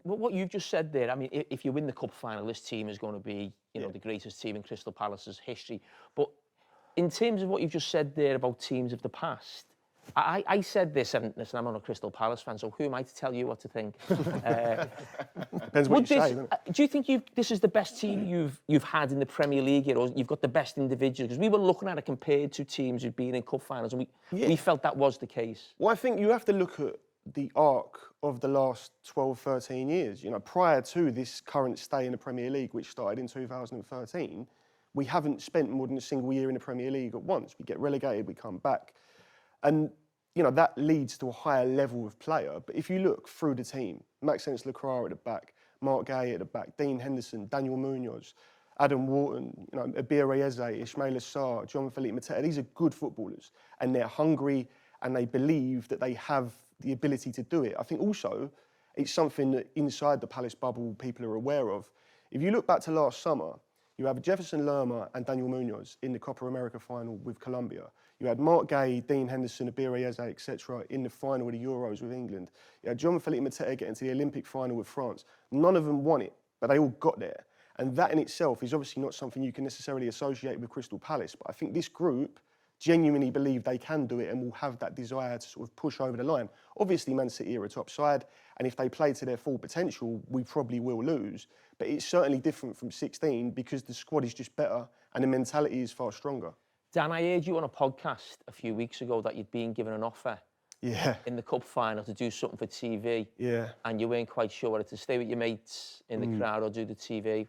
What you've just said there, I mean, if you win the cup final, this team is going to be, the greatest team in Crystal Palace's history. But in terms of what you've just said there about teams of the past, I said this, and listen, I'm not a Crystal Palace fan, so who am I to tell you what to think? Depends what you say. Do you think this is the best team you've had in the Premier League yet, or you've got the best individuals? Because we were looking at it compared to teams who've been in cup finals, and we felt that was the case. Well, I think you have to look at the arc of the last 12, 13 years. Prior to this current stay in the Premier League, which started in 2013, we haven't spent more than a single year in the Premier League at once. We get relegated, we come back. And, that leads to a higher level of player. But if you look through the team, Maxence Lacroix at the back, Mark Gay at the back, Dean Henderson, Daniel Munoz, Adam Wharton, Ebere Eze, Ismail Assar, John Philippe Mateta, these are good footballers. And they're hungry and they believe that they have the ability to do it. I think also it's something that inside the Palace bubble people are aware of. If you look back to last summer, you have Jefferson Lerma and Daniel Munoz in the Copa America final with Colombia. You had Mark Gay, Dean Henderson, Ebere Eze, etc. in the final of the Euros with England. You had John Philippe Mateta getting to the Olympic final with France. None of them won it, but they all got there. And that in itself is obviously not something you can necessarily associate with Crystal Palace. But I think this group genuinely believe they can do it and will have that desire to sort of push over the line. Obviously, Man City are a top side, and if they play to their full potential, we probably will lose. But it's certainly different from 16 because the squad is just better and the mentality is far stronger. Dan, I heard you on a podcast a few weeks ago that you'd been given an offer in the cup final to do something for TV. Yeah. And you weren't quite sure whether to stay with your mates in the crowd or do the TV.